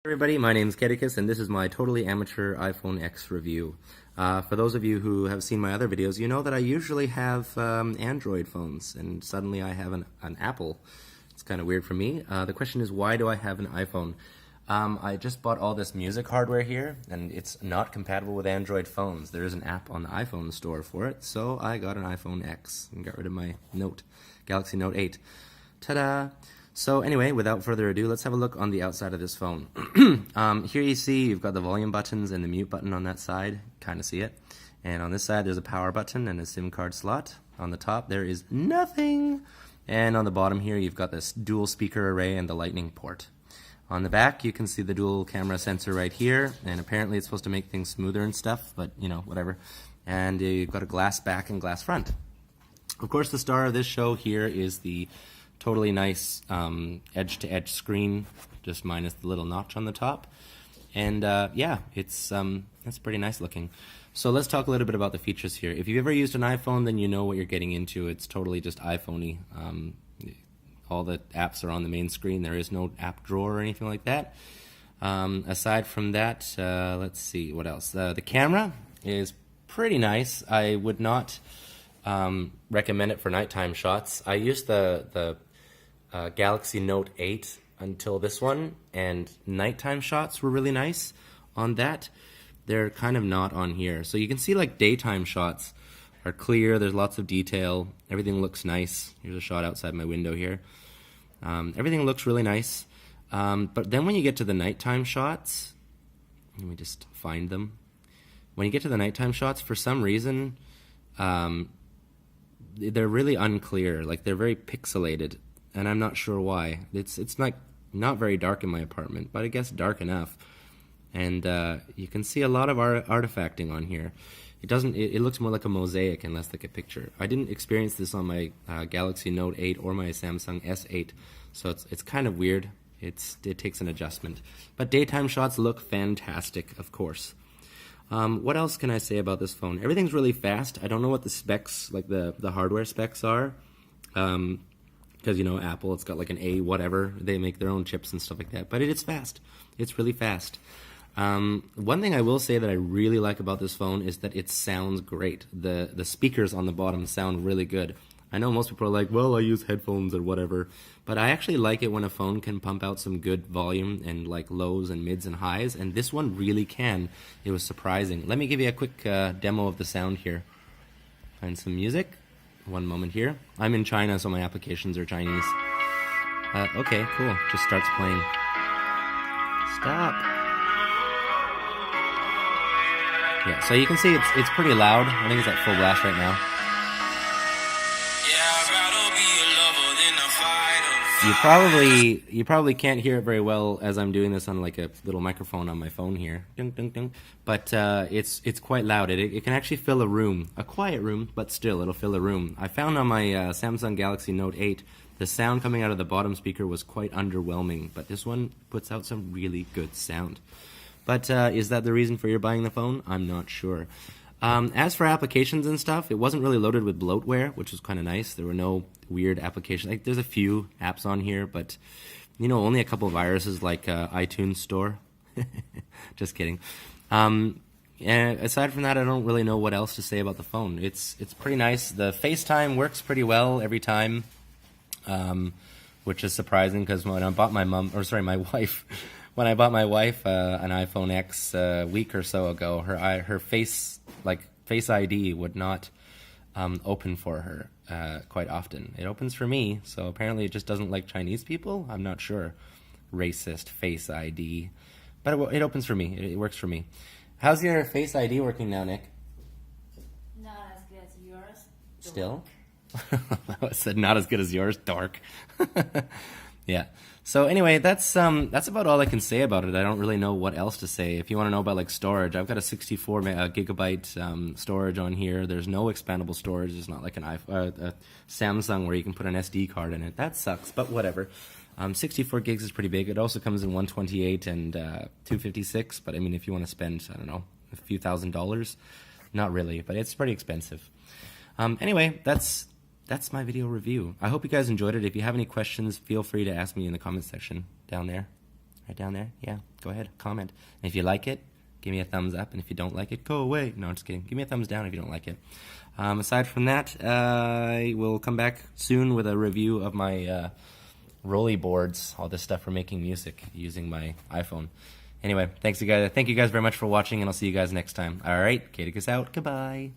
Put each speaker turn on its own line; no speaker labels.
Everybody, my name is Kedicus, and this is my totally amateur iPhone X review. For those of you who have seen my other videos, you know that I usually have Android phones, and suddenly I have an Apple. It's kind of weird for me. The question is, why do I have an iPhone? I just bought all this music hardware here, and it's not compatible with Android phones. There is an app on the iPhone store for it, so I got an iPhone X and got rid of my Galaxy Note 8. Ta-da! So anyway, without further ado, let's have a look on the outside of this phone. Here you see you've got the volume buttons and the mute button on that side. Kind of see it. And on this side there's a power button and a SIM card slot. On the top there is nothing. And on the bottom here you've got this dual speaker array and the lightning port. On the back you can see the dual camera sensor right here, and apparently it's supposed to make things smoother and stuff, but you know, whatever. And you've got a glass back and glass front. Of course, the star of this show here is the totally nice edge-to-edge screen, just minus the little notch on the top. And yeah, it's pretty nice looking. So let's talk a little bit about the features here. If you've ever used an iPhone, then you know what you're getting into. It's totally just iPhone-y. All the apps are on the main screen. There is no app drawer or anything like that. Aside from that, let's see, what else? The camera is pretty nice. I would not recommend it for nighttime shots. I used the Galaxy Note 8 until this one, and nighttime shots were really nice on that. They're kind of not on here. So you can see like daytime shots are clear, there's lots of detail, everything looks nice. Here's a shot outside my window here. Everything looks really nice. But then when you get to the nighttime shots, let me just find them. When you get to the nighttime shots, for some reason, they're really unclear, like they're very pixelated. And I'm not sure why. It's like not very dark in my apartment, but I guess dark enough. And you can see a lot of artifacting on here. It looks more like a mosaic and less like a picture. I didn't experience this on my Galaxy Note 8 or my Samsung S8, so it's kind of weird. It takes an adjustment. But daytime shots look fantastic, of course. What else can I say about this phone? Everything's really fast. I don't know what the specs, like the hardware specs are. Because, you know, Apple, it's got like an A whatever. They make their own chips and stuff like that. But it's fast. It's really fast. One thing I will say that I really like about this phone is that it sounds great. The speakers on the bottom sound really good. I know most people are like, well, I use headphones or whatever. But I actually like it when a phone can pump out some good volume and like lows and mids and highs. And this one really can. It was surprising. Let me give you a quick demo of the sound here. Find some music. One moment here. I'm in China, so my applications are Chinese. Okay, cool. Just starts playing. Stop. Yeah, so you can see it's pretty loud. I think it's at full blast right now. You probably can't hear it very well as I'm doing this on like a little microphone on my phone here. Ding, ding, ding. But it's quite loud. It can actually fill a room, a quiet room, but still it'll fill a room. I found on my Samsung Galaxy Note 8 the sound coming out of the bottom speaker was quite underwhelming, but this one puts out some really good sound. But is that the reason for your buying the phone? I'm not sure. As for applications and stuff, it wasn't really loaded with bloatware, which was kind of nice. There were no weird applications. Like, there's a few apps on here, but you know, only a couple of viruses like iTunes Store. Just kidding. And aside from that, I don't really know what else to say about the phone. It's pretty nice. The FaceTime works pretty well every time, which is surprising because when I bought my wife. When I bought my wife an iPhone X a week or so ago, her Face ID would not open for her quite often. It opens for me, so apparently it just doesn't like Chinese people. I'm not sure. Racist Face ID. But it opens for me. It works for me. How's your Face ID working now, Nick?
Not as good as yours.
Still? I said not as good as yours, dork. Yeah. So anyway, that's about all I can say about it. I don't really know what else to say. If you want to know about like storage, I've got a 64 gigabyte storage on here. There's no expandable storage. It's not like a Samsung where you can put an SD card in it. That sucks, but whatever. 64 gigs is pretty big. It also comes in 128 and 256. But I mean, if you want to spend, I don't know, a few $1,000s, not really, but it's pretty expensive. Anyway, that's my video review. I hope you guys enjoyed it. If you have any questions, feel free to ask me in the comment section down there. Right down there? Yeah, go ahead, comment. And if you like it, give me a thumbs up. And if you don't like it, go away. No, I'm just kidding. Give me a thumbs down if you don't like it. Aside from that, I will come back soon with a review of my rolly boards, all this stuff for making music using my iPhone. Anyway, thanks you guys. Thank you guys very much for watching, and I'll see you guys next time. All right, Katicus out. Goodbye.